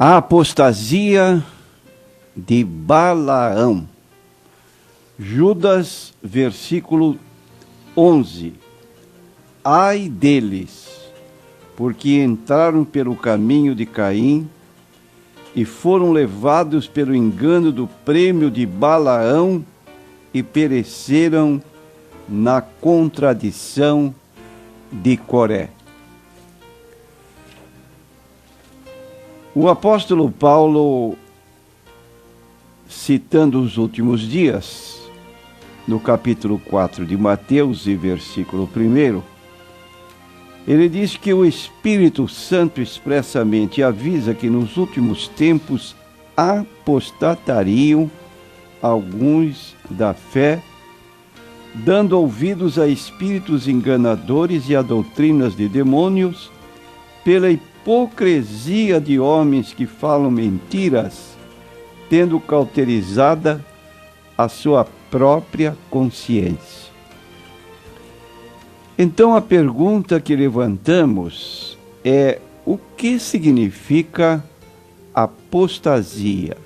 A apostasia de Balaão. Judas, versículo 11. Ai deles, porque entraram pelo caminho de Caim e foram levados pelo engano do prêmio de Balaão e pereceram na contradição de Coré. O apóstolo Paulo, citando os últimos dias, no capítulo 4 de Mateus e versículo 1, ele diz que o Espírito Santo expressamente avisa que nos últimos tempos apostatariam alguns da fé, dando ouvidos a espíritos enganadores e a doutrinas de demônios, pela hipocrisia de homens que falam mentiras, tendo cauterizada a sua própria consciência. Então a pergunta que levantamos é: o que significa apostasia?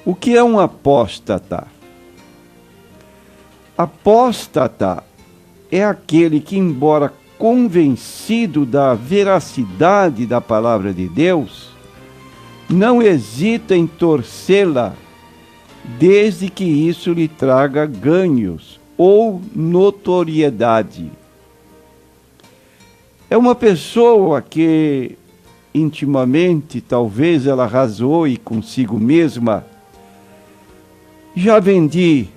O que é um apóstata? Apóstata é aquele que, embora convencido da veracidade da palavra de Deus, não hesita em torcê-la, desde que isso lhe traga ganhos ou notoriedade. É uma pessoa que, intimamente, talvez ela razoe consigo mesma: já vendi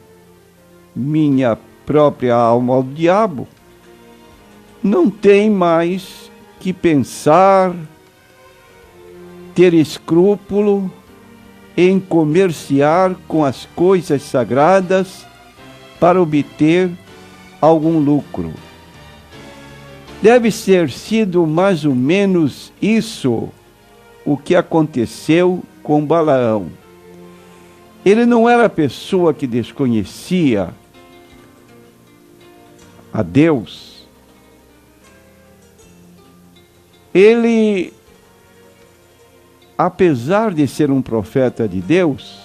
minha própria alma ao diabo, não tem mais que pensar, ter escrúpulo em comerciar com as coisas sagradas para obter algum lucro. Deve ter sido mais ou menos isso o que aconteceu com Balaão. Ele não era pessoa que desconhecia a Deus. Ele, apesar de ser um profeta de Deus,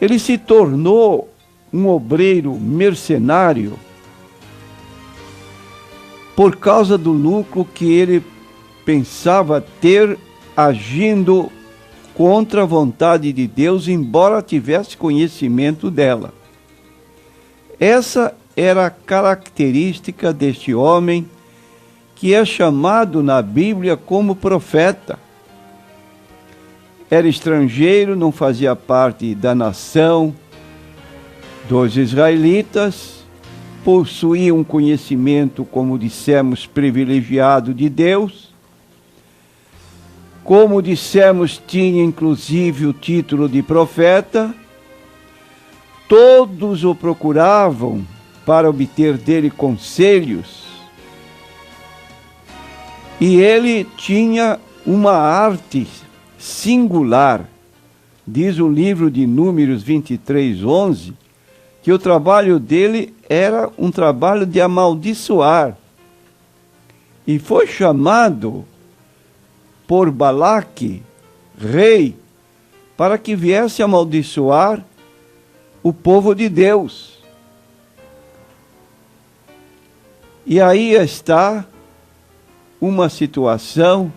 ele se tornou um obreiro mercenário por causa do lucro que ele pensava ter agindo contra a vontade de Deus, embora tivesse conhecimento dela. Essa era a característica deste homem, que é chamado na Bíblia como profeta. Era estrangeiro, não fazia parte da nação dos israelitas, possuía um conhecimento, como dissemos, privilegiado de Deus. Como dissemos, tinha inclusive o título de profeta. Todos o procuravam para obter dele conselhos. E ele tinha uma arte singular. Diz o livro de Números 23:11, que o trabalho dele era um trabalho de amaldiçoar. E foi chamado por Balaque, rei, para que viesse amaldiçoar o povo de Deus. E aí está uma situação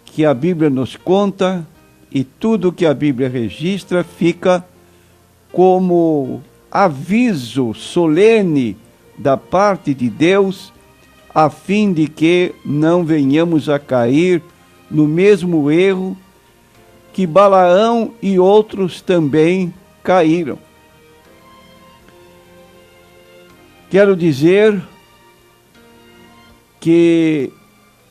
que a Bíblia nos conta, e tudo que a Bíblia registra fica como aviso solene da parte de Deus, a fim de que não venhamos a cair no mesmo erro que Balaão e outros também caíram. Quero dizer que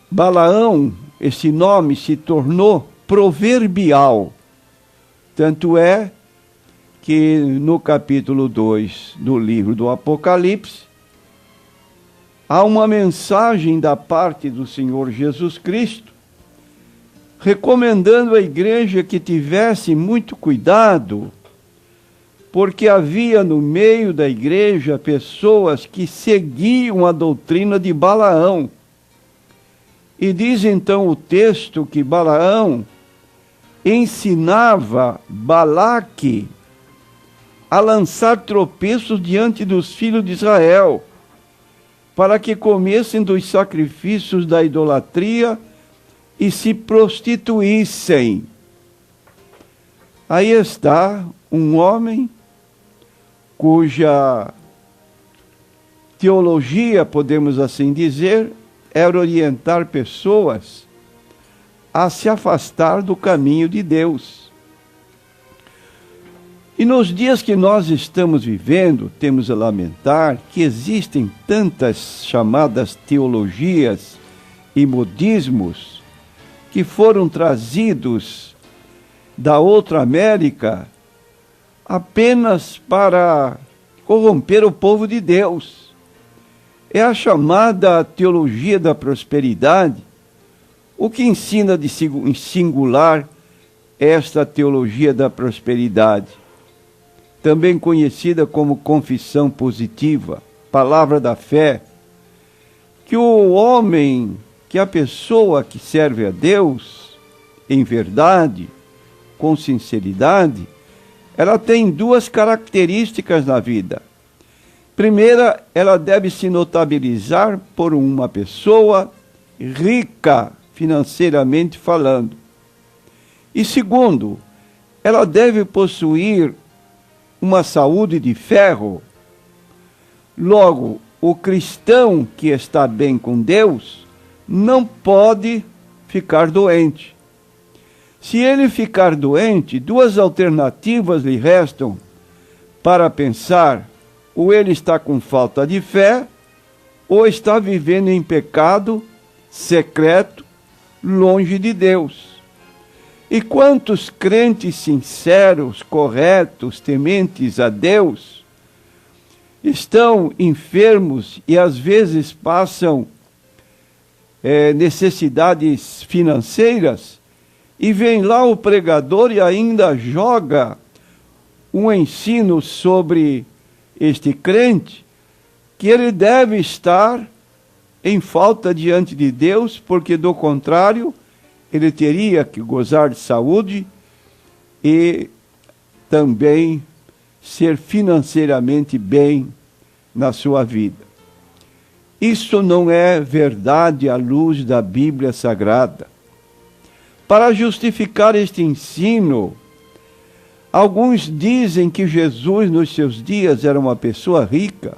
Balaão, esse nome se tornou proverbial. Tanto é que no capítulo 2 do livro do Apocalipse, há uma mensagem da parte do Senhor Jesus Cristo, recomendando à igreja que tivesse muito cuidado, porque havia no meio da igreja pessoas que seguiam a doutrina de Balaão. E diz então o texto que Balaão ensinava Balaque a lançar tropeços diante dos filhos de Israel, para que comessem dos sacrifícios da idolatria e se prostituíssem. Aí está um homem cuja teologia, podemos assim dizer, era orientar pessoas a se afastar do caminho de Deus. E nos dias que nós estamos vivendo, temos a lamentar que existem tantas chamadas teologias e modismos que foram trazidos da outra América apenas para corromper o povo de Deus. É a chamada teologia da prosperidade, o que ensina de em singular esta teologia da prosperidade, também conhecida como confissão positiva, palavra da fé, que o homem, que a pessoa que serve a Deus, em verdade, com sinceridade, ela tem duas características na vida. Primeira, ela deve se notabilizar por uma pessoa rica, financeiramente falando. E segundo, ela deve possuir uma saúde de ferro. Logo, o cristão que está bem com Deus não pode ficar doente. Se ele ficar doente, duas alternativas lhe restam para pensar: ou ele está com falta de fé, ou está vivendo em pecado secreto, longe de Deus. E quantos crentes sinceros, corretos, tementes a Deus, estão enfermos e às vezes passam necessidades financeiras, e vem lá o pregador e ainda joga um ensino sobre este crente, que ele deve estar em falta diante de Deus, porque do contrário, ele teria que gozar de saúde e também ser financeiramente bem na sua vida. Isso não é verdade à luz da Bíblia Sagrada. Para justificar este ensino, alguns dizem que Jesus, nos seus dias, era uma pessoa rica.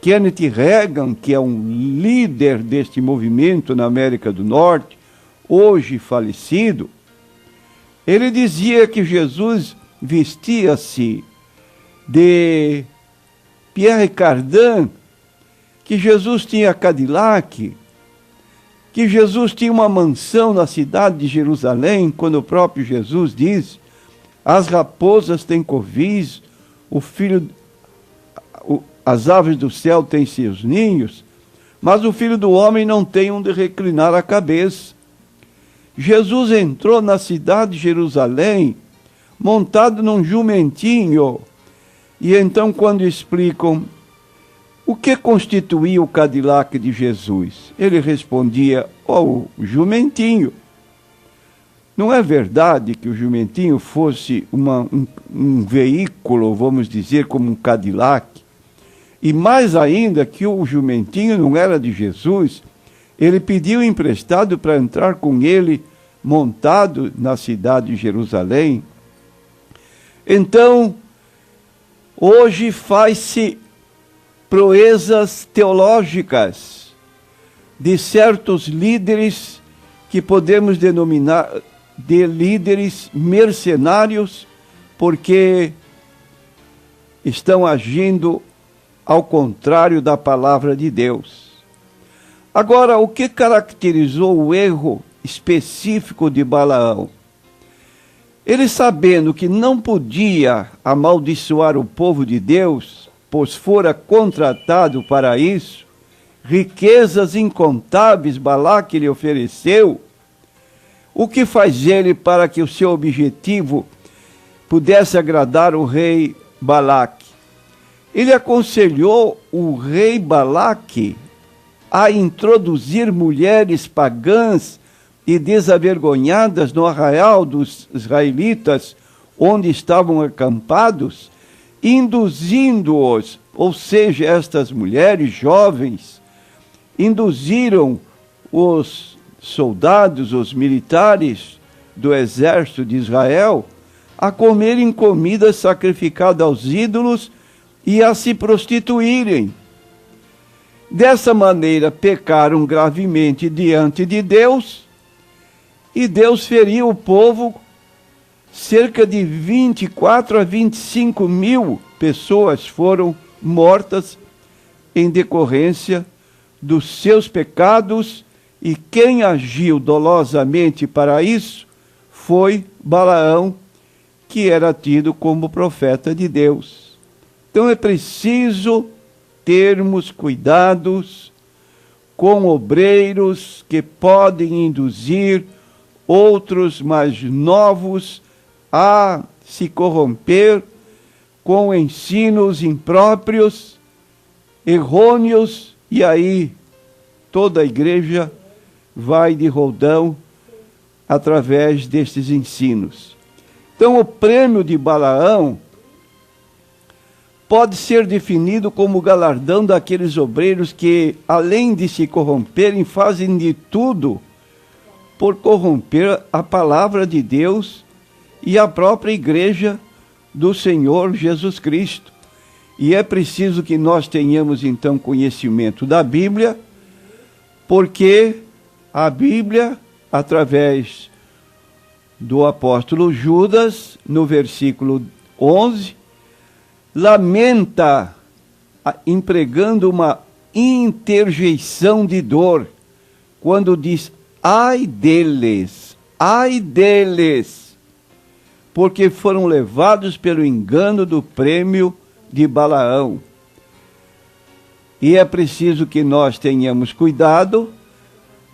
Kenneth Reagan, que é um líder deste movimento na América do Norte, hoje falecido, ele dizia que Jesus vestia-se de Pierre Cardin, que Jesus tinha Cadillac, que Jesus tinha uma mansão na cidade de Jerusalém, quando o próprio Jesus diz: as raposas têm covis, as aves do céu têm seus ninhos, mas o Filho do Homem não tem onde reclinar a cabeça. Jesus entrou na cidade de Jerusalém montado num jumentinho. E então, quando explicam o que constituía o Cadillac de Jesus, ele respondia: o jumentinho. Não é verdade que o jumentinho fosse um veículo, vamos dizer, como um Cadillac? E mais ainda, que o jumentinho não era de Jesus, ele pediu emprestado para entrar com ele, montado na cidade de Jerusalém. Então, hoje faz-se proezas teológicas de certos líderes que podemos denominar de líderes mercenários, porque estão agindo ao contrário da palavra de Deus. Agora, o que caracterizou o erro específico de Balaão? Ele, sabendo que não podia amaldiçoar o povo de Deus, pois fora contratado para isso, riquezas incontáveis Balaque lhe ofereceu, o que faz ele para que o seu objetivo pudesse agradar o rei Balaque? Ele aconselhou o rei Balaque a introduzir mulheres pagãs e desavergonhadas no arraial dos israelitas, onde estavam acampados, induzindo-os, ou seja, estas mulheres jovens, induziram os soldados, os militares do exército de Israel, a comerem comida sacrificada aos ídolos e a se prostituírem. Dessa maneira, pecaram gravemente diante de Deus, e Deus feriu o povo. Cerca de 24 a 25 mil pessoas foram mortas em decorrência dos seus pecados, e quem agiu dolosamente para isso foi Balaão, que era tido como profeta de Deus. Então é preciso termos cuidados com obreiros que podem induzir outros mais novos a se corromper com ensinos impróprios, errôneos, e aí toda a igreja vai de roldão através destes ensinos. Então o prêmio de Balaão pode ser definido como galardão daqueles obreiros que, além de se corromperem, fazem de tudo por corromper a palavra de Deus e a própria igreja do Senhor Jesus Cristo. E é preciso que nós tenhamos, então, conhecimento da Bíblia, porque a Bíblia, através do apóstolo Judas, no versículo 11, lamenta, empregando uma interjeição de dor, quando diz: ai deles, porque foram levados pelo engano do prêmio de Balaão. E é preciso que nós tenhamos cuidado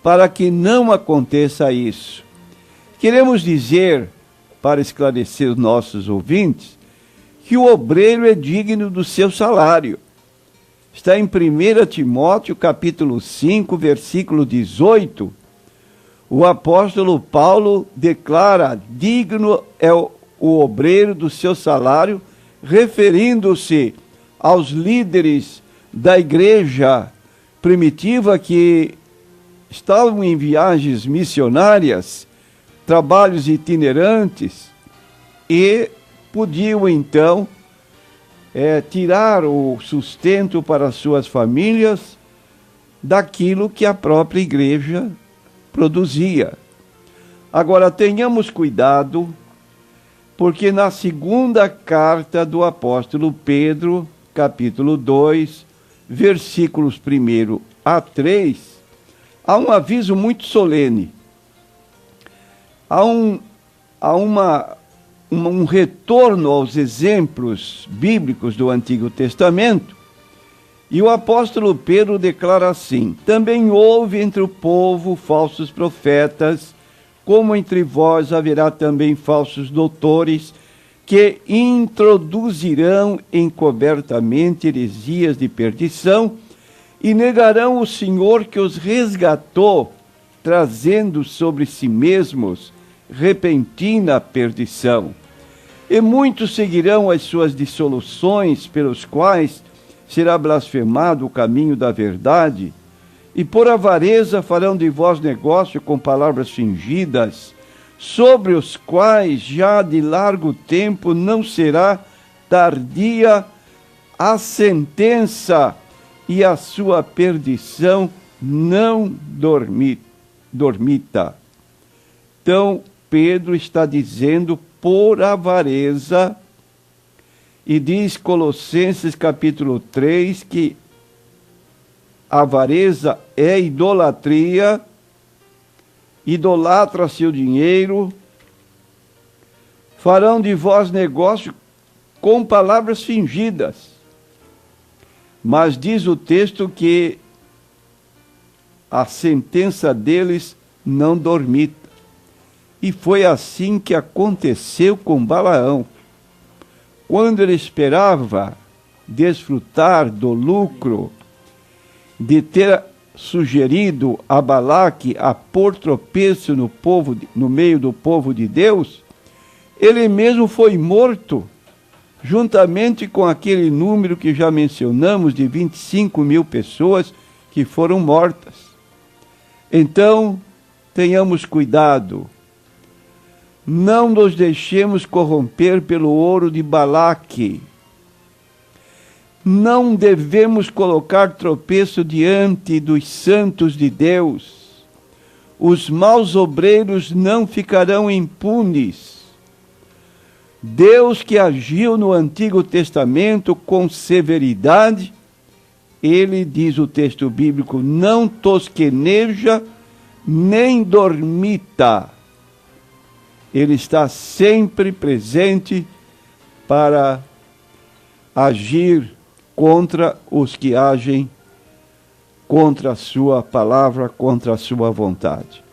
para que não aconteça isso. Queremos dizer, para esclarecer os nossos ouvintes, que o obreiro é digno do seu salário. Está em 1 Timóteo, capítulo 5, versículo 18, o apóstolo Paulo declara: digno é o obreiro do seu salário, referindo-se aos líderes da igreja primitiva que estavam em viagens missionárias, trabalhos itinerantes, e podiam então tirar o sustento para suas famílias daquilo que a própria igreja produzia. Agora, tenhamos cuidado, porque na segunda carta do apóstolo Pedro, capítulo 2, versículos 1 a 3, há um aviso muito solene. Há um retorno aos exemplos bíblicos do Antigo Testamento, e o apóstolo Pedro declara assim: também houve entre o povo falsos profetas, como entre vós haverá também falsos doutores, que introduzirão encobertamente heresias de perdição, e negarão o Senhor que os resgatou, trazendo sobre si mesmos repentina perdição. E muitos seguirão as suas dissoluções, pelos quais será blasfemado o caminho da verdade, e por avareza farão de vós negócio com palavras fingidas, sobre os quais já de largo tempo não será tardia a sentença, e a sua perdição não dormita. Então, Pedro está dizendo por avareza, e diz Colossenses capítulo 3 que avareza é idolatria, idolatra seu dinheiro, farão de vós negócio com palavras fingidas. Mas diz o texto que a sentença deles não dormita. E foi assim que aconteceu com Balaão. Quando ele esperava desfrutar do lucro de ter sugerido a Balaque a pôr tropeço no meio do povo de Deus, ele mesmo foi morto, juntamente com aquele número que já mencionamos de 25.000 pessoas que foram mortas. Então, tenhamos cuidado. Não nos deixemos corromper pelo ouro de Balaque. Não devemos colocar tropeço diante dos santos de Deus. Os maus obreiros não ficarão impunes. Deus que agiu no Antigo Testamento com severidade, ele, diz o texto bíblico, não tosqueneja nem dormita. Ele está sempre presente para agir contra os que agem contra a sua palavra, contra a sua vontade.